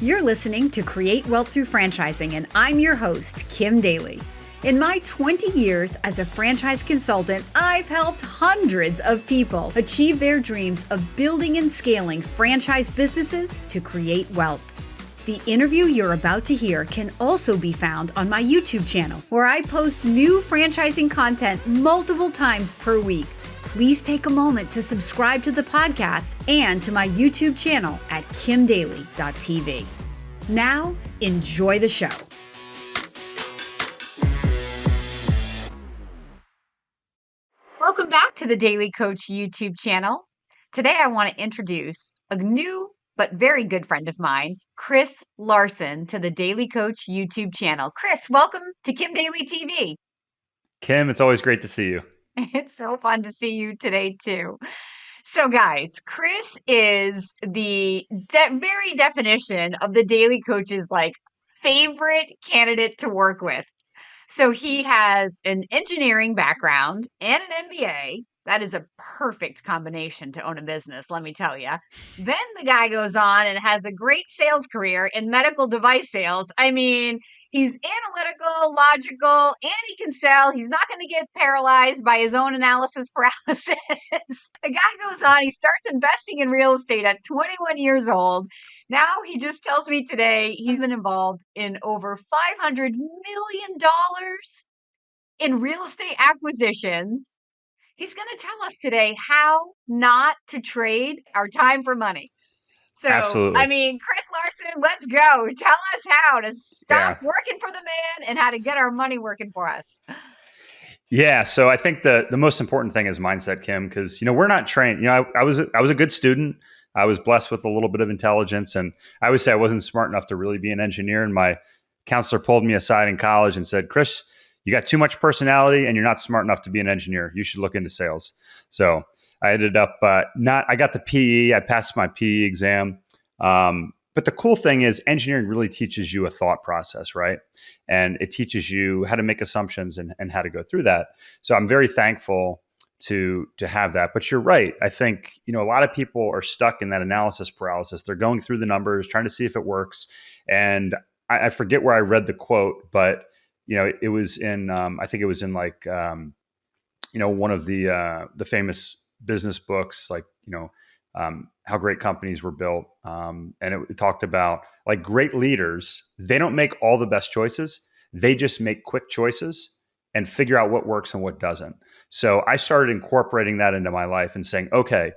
You're listening to Create Wealth Through Franchising, and I'm your host, Kim Daly. In my 20 years as a franchise consultant, I've helped hundreds of people achieve their dreams of building and scaling franchise businesses to create wealth. The interview you're about to hear can also be found on my YouTube channel, where I post new franchising content multiple times per week. Please take a moment to subscribe to the podcast and to my YouTube channel at kimdaly.tv. Now, enjoy the show. Welcome back to the Daily Coach YouTube channel. Today, I want to introduce a new but very good friend of mine, Chris Larsen, to the Daily Coach YouTube channel. Chris, welcome to Kim Daly TV. Kim, it's always great to see you. It's so fun to see you today, too. So, guys, Chris is the very definition of the Daily Coach's favorite candidate to work with. So he has an engineering background and an MBA. That is a perfect combination to own a business, let me tell you. Then the guy goes on and has a great sales career in medical device sales. I mean, he's analytical, logical, and he can sell. He's not going to get paralyzed by his own analysis paralysis. The guy goes on, he starts investing in real estate at 21 years old. Now he just tells me today he's been involved in over $500 million in real estate acquisitions. He's going to tell us today how not to trade our time for money. So, Absolutely. I mean, Chris Larsen, let's go. Tell us how to stop working for the man and how to get our money working for us. Yeah. So I think the most important thing is mindset, Kim, because, we're not trained. I was a good student. I was blessed with a little bit of intelligence. And I always say I wasn't smart enough to really be an engineer. And my counselor pulled me aside in college and said, Chris, you got too much personality and you're not smart enough to be an engineer. You should look into sales. So I ended up I got the PE. I passed my PE exam. But the cool thing is engineering really teaches you a thought process, right? And it teaches you how to make assumptions and how to go through that. So I'm very thankful to have that. But you're right. I think, a lot of people are stuck in that analysis paralysis. They're going through the numbers, trying to see if it works. And I forget where I read the quote, but it was in, I think it was in one of the famous business books, how great companies were built. And it talked about great leaders, they don't make all the best choices. They just make quick choices and figure out what works and what doesn't. So I started incorporating that into my life and saying, okay,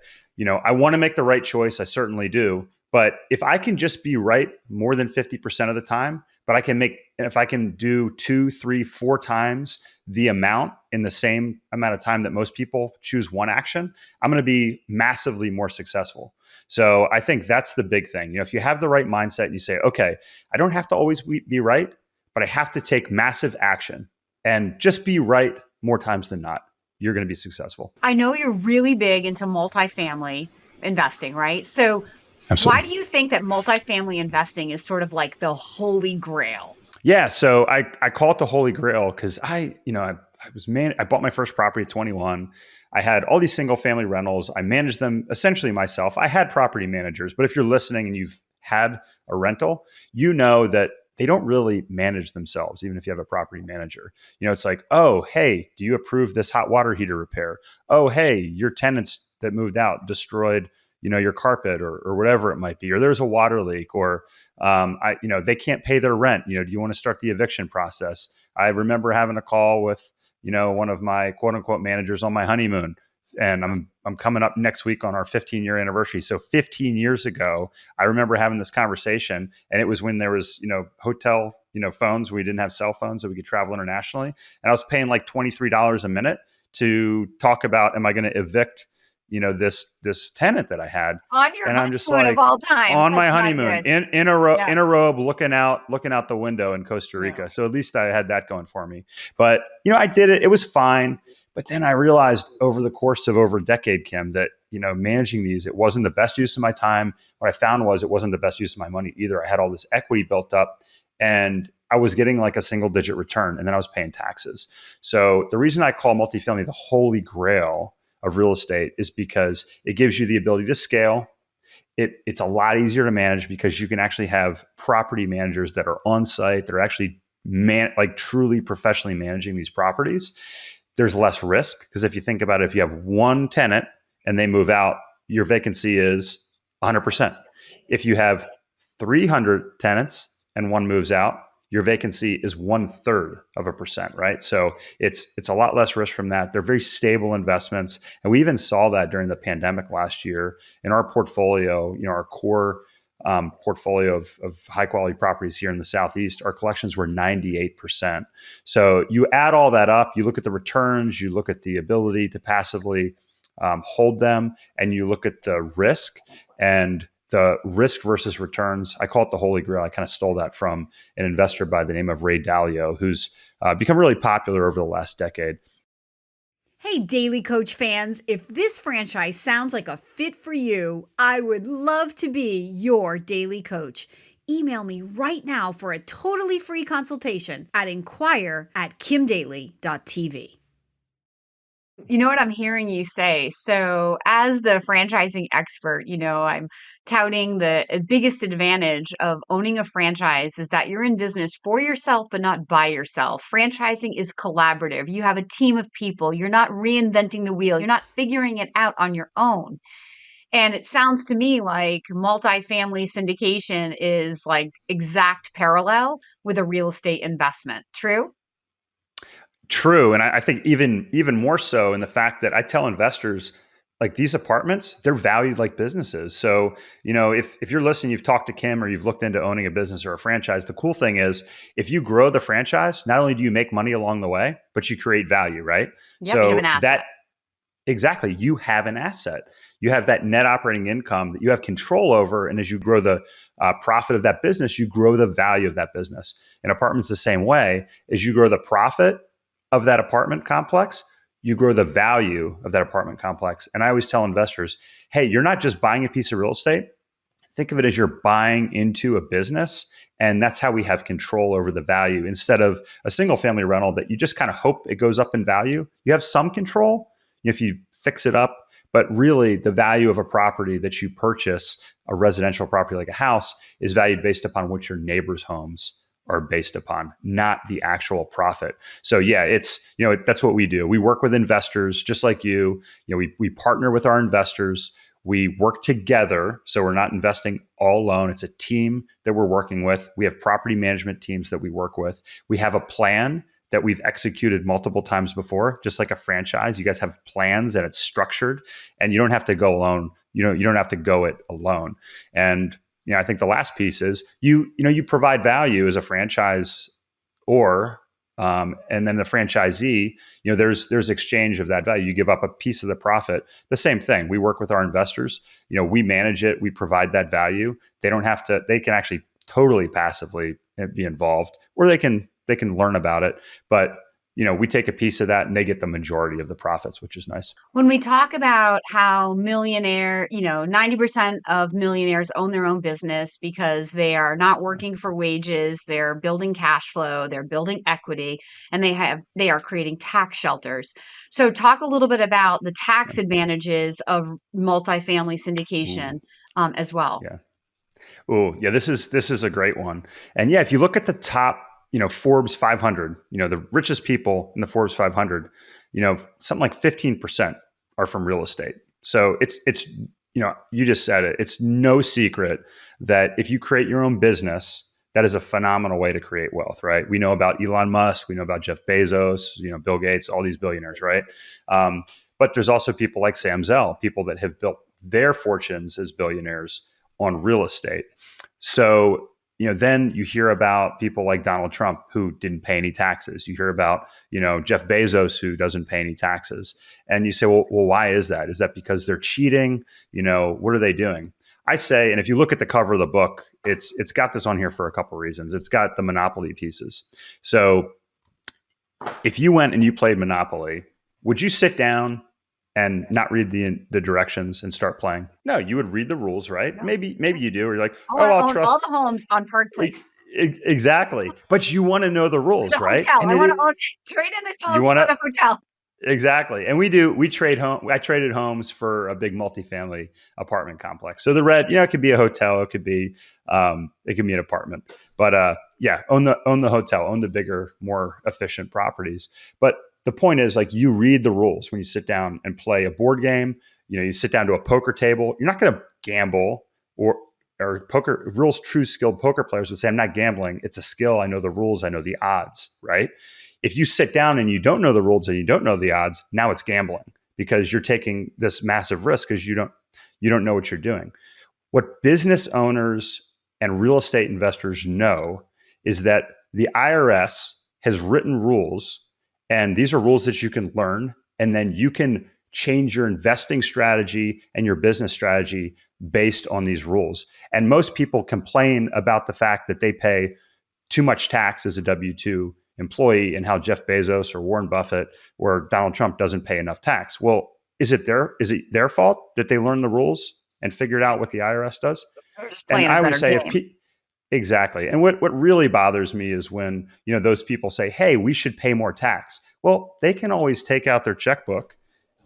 I want to make the right choice. I certainly do. But if I can just be right more than 50% of the time, but if I can do 2, 3, 4 times the amount in the same amount of time that most people choose one action, I'm going to be massively more successful. So I think that's the big thing. If you have the right mindset, you say, okay, I don't have to always be right, but I have to take massive action and just be right more times than not. You're going to be successful. I know you're really big into multifamily investing, right? So Absolutely. Why do you think that multifamily investing is sort of like the holy grail? Yeah, so I call it the holy grail because I bought my first property at 21. I had all these single family rentals. I managed them essentially myself. I had property managers, but if you're listening and you've had a rental, you know that they don't really manage themselves, even if you have a property manager. It's like, oh, hey, do you approve this hot water heater repair? Oh, hey, your tenants that moved out destroyed your carpet or whatever it might be, or there's a water leak, or they can't pay their rent. Do you want to start the eviction process? I remember having a call with one of my quote unquote managers on my honeymoon, and I'm coming up next week on our 15-year anniversary. So 15 years ago, I remember having this conversation, and it was when there was hotel phones. We didn't have cell phones, so we could travel internationally, and I was paying like $23 a minute to talk about, am I going to evict this tenant that I had on your and honeymoon, I'm just like, of all time, on my honeymoon in a robe, looking out the window in Costa Rica. Yeah. So at least I had that going for me. But I did it. It was fine. But then I realized over the course of over a decade, Kim, that managing these, it wasn't the best use of my time. What I found was it wasn't the best use of my money either. I had all this equity built up, and I was getting like a single digit return, and then I was paying taxes. So the reason I call multifamily the holy grail of real estate is because it gives you the ability to scale. it's a lot easier to manage because you can actually have property managers that are on site. They're actually like truly professionally managing these properties. There's less risk because if you think about it, if you have one tenant and they move out, your vacancy is 100%. If you have 300 tenants and one moves out, your vacancy is 1/3%, right? So it's a lot less risk from that. They're very stable investments, and we even saw that during the pandemic last year in our portfolio. Our core portfolio of high quality properties here in the Southeast, our collections were 98%. So you add all that up, you look at the returns, you look at the ability to passively hold them, and you look at the risk and the risk versus returns. I call it the Holy Grail. I kind of stole that from an investor by the name of Ray Dalio, who's become really popular over the last decade. Hey, Daily Coach fans, if this franchise sounds like a fit for you, I would love to be your Daily Coach. Email me right now for a totally free consultation at inquire@kimdaly.tv. You know what I'm hearing you say? So, as the franchising expert, I'm touting the biggest advantage of owning a franchise is that you're in business for yourself, but not by yourself. Franchising is collaborative. You have a team of people. You're not reinventing the wheel. You're not figuring it out on your own. And it sounds to me like multifamily syndication is like exact parallel with a real estate investment. True? True. And I think even more so in the fact that I tell investors, like, these apartments, they're valued like businesses. So, if you're listening, you've talked to Kim or you've looked into owning a business or a franchise, the cool thing is if you grow the franchise, not only do you make money along the way, but you create value, right? Yep, you have an asset. Exactly, you have an asset. You have that net operating income that you have control over. And as you grow the profit of that business, you grow the value of that business. And apartments the same way. As you grow the profit of that apartment complex, you grow the value of that apartment complex. And I always tell investors, hey, you're not just buying a piece of real estate. Think of it as you're buying into a business. And that's how we have control over the value instead of a single family rental that you just kind of hope it goes up in value. You have some control if you fix it up, but really the value of a property that you purchase, a residential property like a house, is valued based upon what your neighbors' homes are based upon, not the actual profit. So yeah, it's, that's what we do. We work with investors just like you. We partner with our investors. We work together. So we're not investing all alone. It's a team that we're working with. We have property management teams that we work with. We have a plan that we've executed multiple times before, just like a franchise. You guys have plans and it's structured, and you don't have to go alone. You don't have to go it alone. And I think the last piece is you provide value as a franchise, and then the franchisee, there's exchange of that value. You give up a piece of the profit. The same thing. We work with our investors. We manage it. We provide that value. They don't have to. They can actually totally passively be involved, or they can learn about it. But we take a piece of that and they get the majority of the profits, which is nice. When we talk about how 90% of millionaires own their own business because they are not working for wages, they're building cash flow, they're building equity, and they are creating tax shelters. So talk a little bit about the tax advantages of multifamily syndication as well. Yeah. Oh, yeah, this is a great one. And yeah, if you look at the top Forbes 500, the richest people in the Forbes 500, something like 15% are from real estate. So it's you just said it. It's no secret that if you create your own business, that is a phenomenal way to create wealth, right? We know about Elon Musk, we know about Jeff Bezos, Bill Gates, all these billionaires, right? But there's also people like Sam Zell, people that have built their fortunes as billionaires on real estate. So then you hear about people like Donald Trump who didn't pay any taxes. You hear about, Jeff Bezos who doesn't pay any taxes. And you say, well, why is that? Is that because they're cheating? What are they doing? I say, and if you look at the cover of the book, it's got this on here for a couple of reasons. It's got the Monopoly pieces. So if you went and you played Monopoly, would you sit down and not read the directions and start playing? No, you would read the rules, right? No. Maybe you do. Or you're like, I'll trust all the homes on Park Place. Exactly. But you want to know the rules, right? Hotel. I want to own trade in the homes for the hotel. Exactly. And we trade home. I traded homes for a big multifamily apartment complex. So the red, it could be a hotel. It could be an apartment, but, yeah, own the hotel, own the bigger, more efficient properties. But the point is, like, you read the rules when you sit down and play a board game. You sit down to a poker table. You're not going to gamble or poker. Real true skilled poker players would say, I'm not gambling. It's a skill. I know the rules. I know the odds, right? If you sit down and you don't know the rules and you don't know the odds, now it's gambling because you're taking this massive risk because you don't know what you're doing. What business owners and real estate investors know is that the IRS has written rules, and these are rules that you can learn, and then you can change your investing strategy and your business strategy based on these rules. And most people complain about the fact that they pay too much tax as a W-2 employee and how Jeff Bezos or Warren Buffett or Donald Trump doesn't pay enough tax. Well, is it their fault that they learned the rules and figured out what the IRS does? They're just And playing I a would better say game. exactly. And what really bothers me is when, those people say, hey, we should pay more tax. Well, they can always take out their checkbook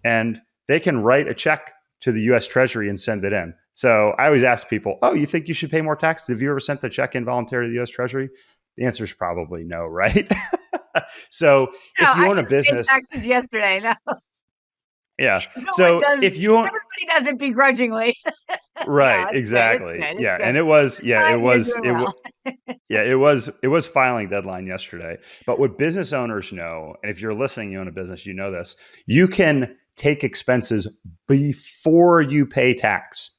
and they can write a check to the US Treasury and send it in. So I always ask people, oh, you think you should pay more tax? Have you ever sent a check involuntarily to the US Treasury? The answer is probably no, right? So if you I own a just paid business, taxes yesterday. No, yeah. no one So does. if you own, Everybody does it begrudgingly. No, right, it's good. It's exactly, good. It's yeah, good. and it was, It's yeah, fine. You're doing well. it was filing deadline yesterday. But what business owners know, and if you're listening, you own a business, you know this, you can take expenses before you pay tax.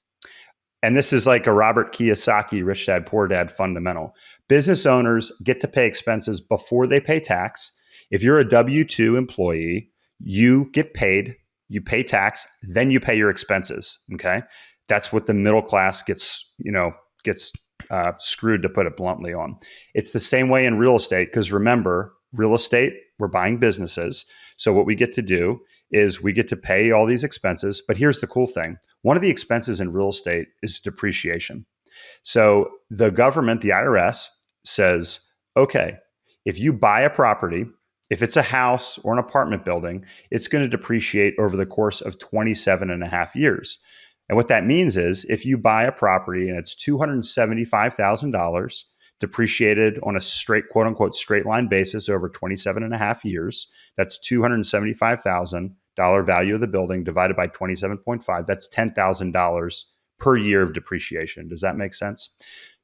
And this is like a Robert Kiyosaki, Rich Dad, Poor Dad fundamental. Business owners get to pay expenses before they pay tax. If you're a W-2 employee, you get paid, you pay tax, then you pay your expenses. Okay. That's what the middle class gets screwed, to put it bluntly, on. It's the same way in real estate, because remember, real estate, we're buying businesses. So what we get to do is we get to pay all these expenses. But here's the cool thing. One of the expenses in real estate is depreciation. So the government, the IRS, says, okay, if you buy a property, if it's a house or an apartment building, it's going to depreciate over the course of 27 and a half years. And what that means is if you buy a property and it's $275,000 depreciated on a straight, quote unquote, straight line basis over 27 and a half years, that's $275,000 value of the building divided by 27.5. That's $10,000 per year of depreciation. Does that make sense?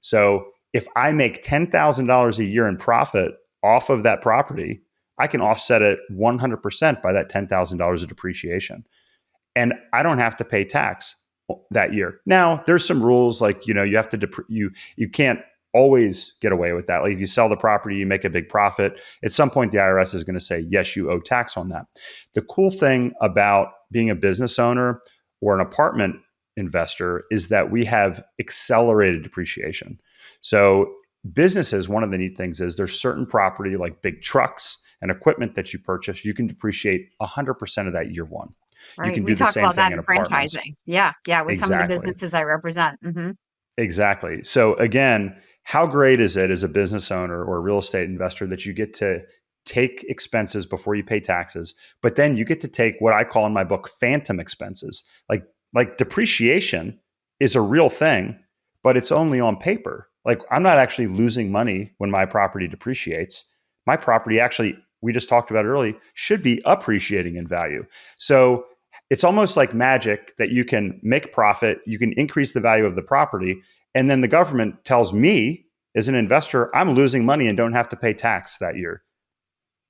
So if I make $10,000 a year in profit off of that property, I can offset it 100% by that $10,000 of depreciation. And I don't have to pay tax that year. Now, there's some rules, like, you have to, you can't always get away with that. Like if you sell the property, you make a big profit. At some point, the IRS is going to say, yes, you owe tax on that. The cool thing about being a business owner or an apartment investor is that we have accelerated depreciation. So businesses, one of the neat things is there's certain property like big trucks and equipment that you purchase, you can depreciate 100% of that year one. Right. You can We do the talk same about thing that in in apartments. franchising. Yeah. Yeah. With some of the Exactly. businesses I represent. Mm-hmm. Exactly. So again, how great is it as a business owner or a real estate investor that you get to take expenses before you pay taxes, but then you get to take what I call in my book phantom expenses. Like depreciation is a real thing, but it's only on paper. Like I'm not actually losing money when my property depreciates. My property actually, we just talked about it earlier, should be appreciating in value. So it's almost like magic that you can make profit, you can increase the value of the property, and then the government tells me as an investor, I'm losing money and don't have to pay tax that year.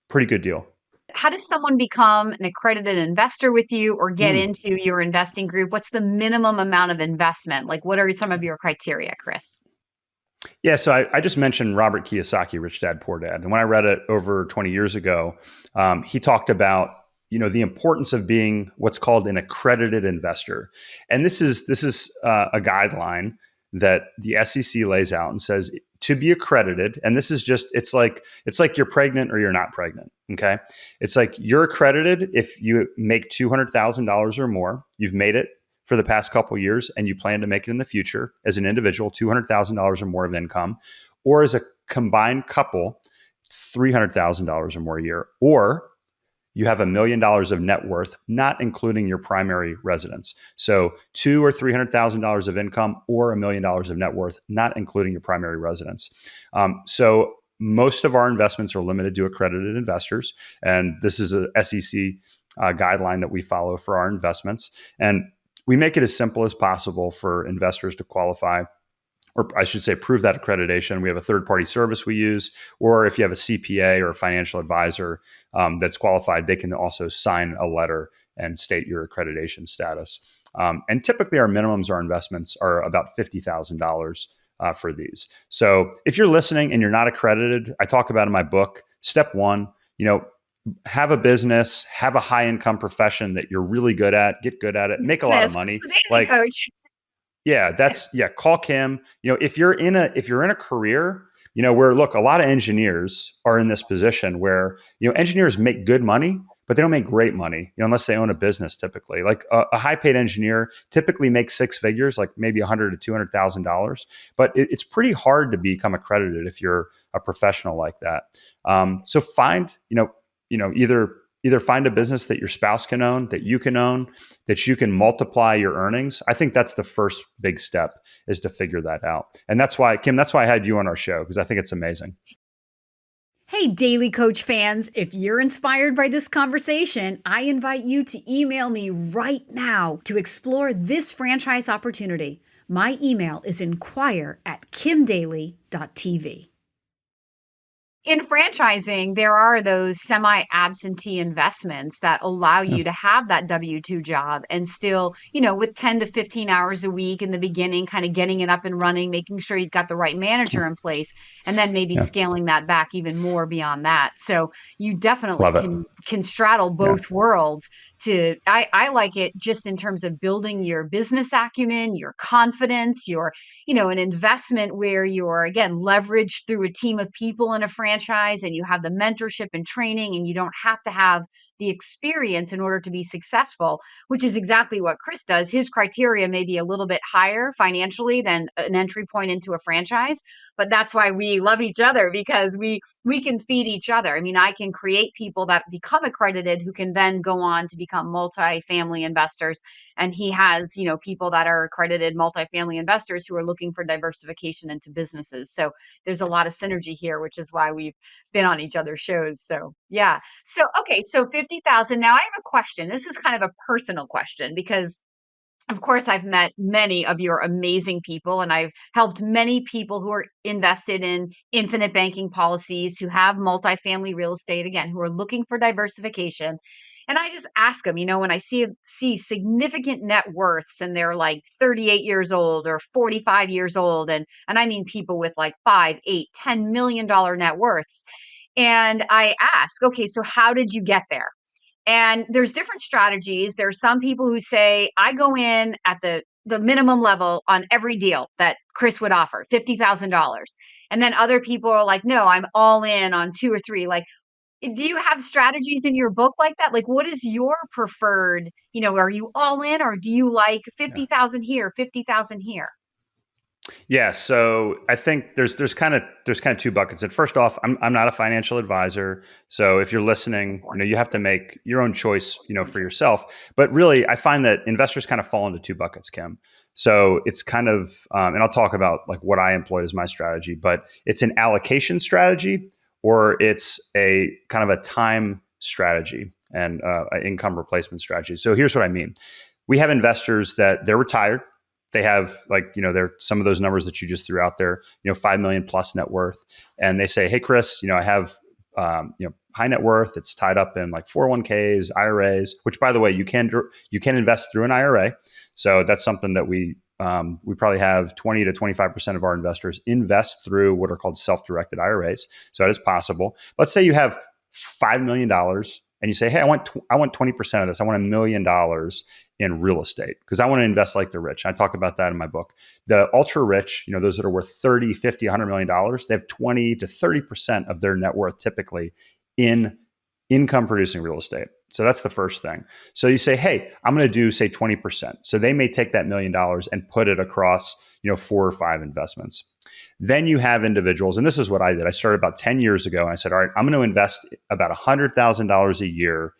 Pretty good deal. How does someone become an accredited investor with you or get into your investing group? What's the minimum amount of investment? Like, what are some of your criteria, Chris? Yeah, so I just mentioned Robert Kiyosaki, Rich Dad, Poor Dad. And when I read it over 20 years ago, he talked about the importance of being what's called an accredited investor. And this is a guideline that the SEC lays out and says to be accredited. And this is just, it's like you're pregnant or you're not pregnant. Okay. It's like you're accredited if you make $200,000 or more, you've made it for the past couple of years and you plan to make it in the future as an individual, $200,000 or more of income, or as a combined couple, $300,000 or more a year, or you have $1 million of net worth, not including your primary residence. So $200,000 or $300,000 of income or $1 million of net worth, not including your primary residence. So most of our investments are limited to accredited investors. And this is a SEC guideline that we follow for our investments. And we make it as simple as possible for investors to qualify, or I should say, prove that accreditation. We have a third-party service we use, or if you have a CPA or a financial advisor that's qualified, they can also sign a letter and state your accreditation status. And typically, our minimums, our investments are about $50,000 for these. So if you're listening and you're not accredited, I talk about in my book, step one, have a business, have a high-income profession that you're really good at, get good at it, make a lot of money. Like, coach. Call Kim. If you're in a career, where look, a lot of engineers are in this position where, engineers make good money, but they don't make great money, unless they own a business typically. Like a high paid engineer typically makes six figures, like maybe $100,000 to $200,000. But it's pretty hard to become accredited if you're a professional like that. So find, either find a business that your spouse can own, that you can multiply your earnings. I think that's the first big step, is to figure that out. And that's why, Kim, I had you on our show, because I think it's amazing. Hey, Daily Coach fans, if you're inspired by this conversation, I invite you to email me right now to explore this franchise opportunity. My email is inquire@kimdaly.tv. In franchising, there are those semi-absentee investments that allow you to have that W-2 job and still, with 10 to 15 hours a week in the beginning, kind of getting it up and running, making sure you've got the right manager in place, and then maybe scaling that back even more beyond that. So you definitely can straddle both worlds. I like it just in terms of building your business acumen, your confidence, an investment where you're, again, leveraged through a team of people in a franchise, and you have the mentorship and training, and you don't have to have the experience in order to be successful, which is exactly what Chris does. His criteria may be a little bit higher financially than an entry point into a franchise, but that's why we love each other, because we can feed each other. I mean, I can create people that become accredited who can then go on to become multifamily investors. And he has, people that are accredited multifamily investors who are looking for diversification into businesses. So there's a lot of synergy here, which is why we've been on each other's shows. So yeah. So, okay. So 50,000. Now I have a question. This is kind of a personal question, because of course, I've met many of your amazing people, and I've helped many people who are invested in infinite banking policies, who have multifamily real estate, again, who are looking for diversification. And I just ask them, when I see significant net worths and they're like 38 years old or 45 years old, and I mean people with like 5, 8, $10 million net worths. And I ask, okay, so how did you get there? And there's different strategies. There are some people who say, I go in at the minimum level on every deal that Chris would offer, $50,000. And then other people are like, no, I'm all in on 2 or 3. Like, do you have strategies in your book like that? Like, what is your preferred, are you all in, or do you like 50,000 here, 50,000 here? Yeah, so I think there's kind of two buckets. And first off, I'm not a financial advisor, so if you're listening, you have to make your own choice, for yourself. But really, I find that investors kind of fall into two buckets, Kim. So it's kind of, and I'll talk about like what I employ as my strategy, but it's an allocation strategy, or it's a kind of a time strategy and an income replacement strategy. So here's what I mean. We have investors that they're retired. They have they're some of those numbers that you just threw out there, 5 million plus net worth. And they say, hey, Chris, I have, high net worth. It's tied up in like 401ks, IRAs, which by the way, you can invest through an IRA. So that's something that we probably have 20 to 25% of our investors invest through what are called self-directed IRAs. So that is possible. Let's say you have $5 million and you say, hey, I want 20% of this. I want $1 million in real estate because I want to invest like the rich. I talk about that in my book. The ultra rich, those that are worth 30, 50, $100 million, they have 20 to 30% of their net worth typically in income producing real estate. So that's the first thing. So you say, hey, I'm going to do say 20%. So they may take that $1 million and put it across, 4 or 5 investments. Then you have individuals, and this is what I did. I started about 10 years ago, and I said, all right, I'm going to invest about $100,000 a year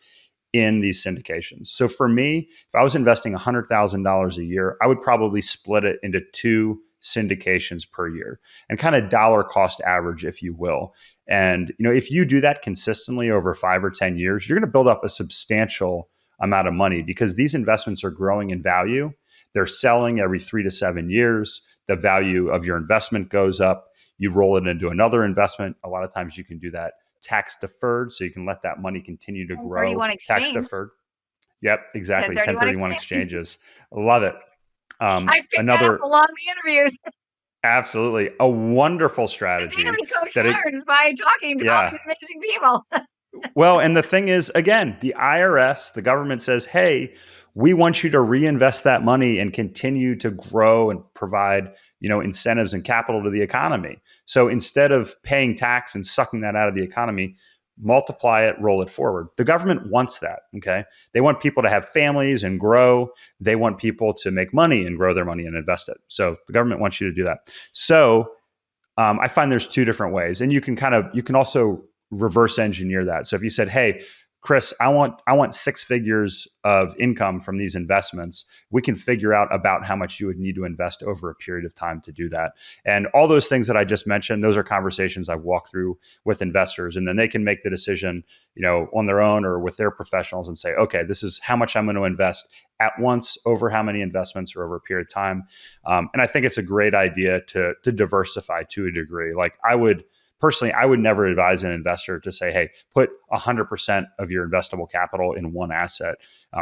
in these syndications. So for me, if I was investing $100,000 a year, I would probably split it into two syndications per year and kind of dollar cost average, if you will. And if you do that consistently over 5 or 10 years, you're going to build up a substantial amount of money because these investments are growing in value. They're selling every 3 to 7 years. The value of your investment goes up. You roll it into another investment. A lot of times you can do that tax deferred, so you can let that money continue to grow. 1031 Tax exchange. deferred. Yep, exactly. 1031 exchanges. Love it. I picked that up Another, along the interviews. absolutely, a wonderful The strategy. Daily Coach That it, learns by talking to all yeah. these amazing people. Well, and the thing is, again, the IRS, the government says, hey, we want you to reinvest that money and continue to grow and provide, incentives and capital to the economy. So instead of paying tax and sucking that out of the economy, multiply it, roll it forward. The government wants that. Okay. They want people to have families and grow. They want people to make money and grow their money and invest it. So the government wants you to do that. So I find there's two different ways, and you can also reverse engineer that. So if you said, hey, Chris, I want 6 figures of income from these investments, we can figure out about how much you would need to invest over a period of time to do that. And all those things that I just mentioned, those are conversations I've walked through with investors, and then they can make the decision, on their own or with their professionals and say, okay, this is how much I'm going to invest at once over how many investments or over a period of time. And I think it's a great idea to diversify to a degree. Like Personally, I would never advise an investor to say, "Hey, put 100% of your investable capital in one asset."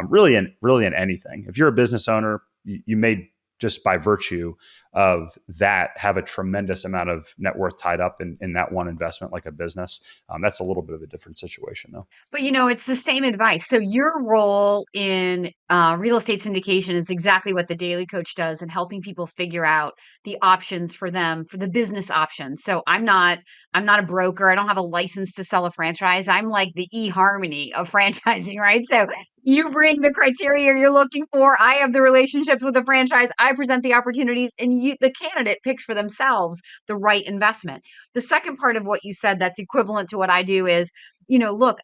Really in anything. If you're a business owner, you may just by virtue of that have a tremendous amount of net worth tied up in that one investment, like a business. That's a little bit of a different situation, though. But it's the same advice. So your role in real estate syndication is exactly what the Daily Coach does in helping people figure out the options for them, for the business options. So I'm not a broker. I don't have a license to sell a franchise. I'm like the eHarmony of franchising, right? So you bring the criteria you're looking for. I have the relationships with the franchise. I present the opportunities, and the candidate picks for themselves the right investment. The second part of what you said that's equivalent to what I do is, look,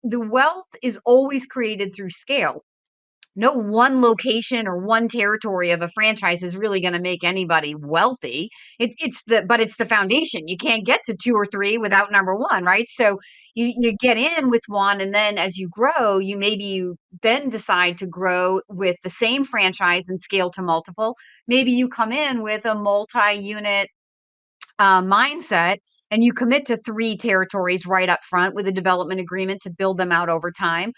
the wealth is always created through scale. No one location or one territory of a franchise is really going to make anybody wealthy. It's the foundation. You can't get to 2 or 3 without number 1, right? So you get in with one, and then as you grow, you then decide to grow with the same franchise and scale to multiple. Maybe you come in with a multi-unit mindset, and you commit to 3 territories right up front with a development agreement to build them out over time.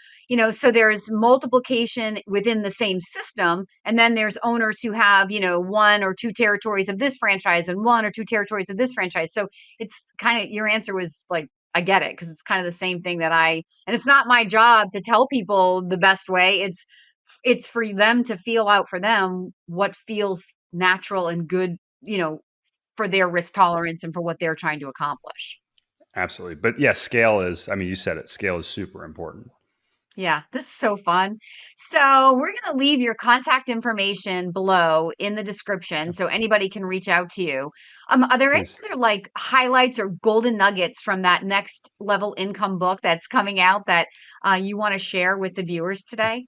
So there's multiplication within the same system, and then there's owners who have 1 or 2 territories of this franchise and 1 or 2 territories of this franchise. So it's kind of, your answer was like, I get it, because it's kind of the same thing and it's not my job to tell people the best way. It's for them to feel out for them what feels natural and good, for their risk tolerance and for what they're trying to accomplish. Absolutely. But yeah, scale is, you said it, scale is super important. Yeah, this is so fun. So we're going to leave your contact information below in the description so anybody can reach out to you. Are there Please. any other highlights or golden nuggets from that next level income book that's coming out that you want to share with the viewers today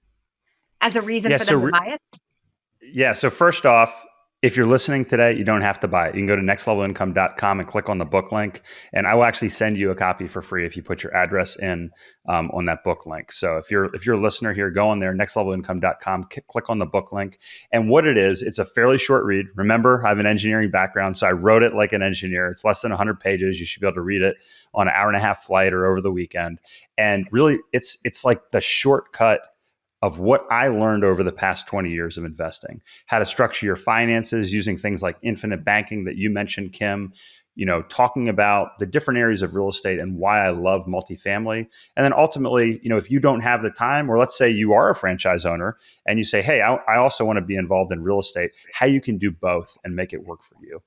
as a reason for them to buy it? Yeah. So first off, if you're listening today, you don't have to buy it. You can go to nextlevelincome.com and click on the book link, and I will actually send you a copy for free if you put your address in on that book link. So if you're a listener here, go on there, nextlevelincome.com, click on the book link. And what it is, it's a fairly short read. Remember, I have an engineering background, so I wrote it like an engineer. It's less than 100 pages. You should be able to read it on an 1.5-hour flight or over the weekend. And really, it's like the shortcut of what I learned over the past 20 years of investing, how to structure your finances using things like infinite banking that you mentioned, Kim, talking about the different areas of real estate and why I love multifamily. And then ultimately, if you don't have the time, or let's say you are a franchise owner and you say, hey, I also want to be involved in real estate, how you can do both and make it work for you.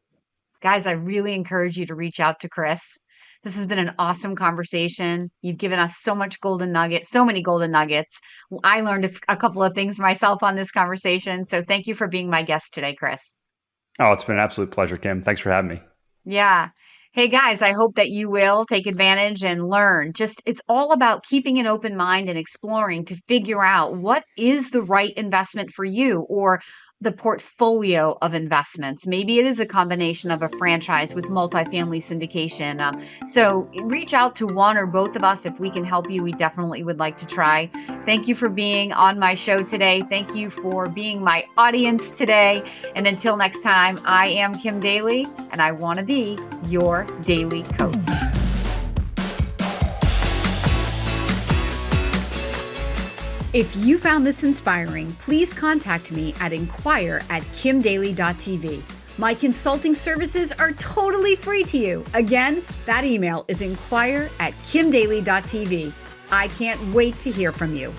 Guys, I really encourage you to reach out to Chris. This has been an awesome conversation. You've given us so many golden nuggets. I learned a couple of things myself on this conversation. So thank you for being my guest today, Chris. Oh, it's been an absolute pleasure, Kim. Thanks for having me. Yeah. Hey guys, I hope that you will take advantage and learn. Just it's all about keeping an open mind and exploring to figure out what is the right investment for you or the portfolio of investments. Maybe it is a combination of a franchise with multifamily syndication. So reach out to one or both of us if we can help you. We definitely would like to try. Thank you for being on my show today. Thank you for being my audience today. And until next time, I am Kim Daly, and I want to be your daily coach. If you found this inspiring, please contact me at inquire@kimdaly.tv. My consulting services are totally free to you. Again, that email is inquire@kimdaly.tv. I can't wait to hear from you.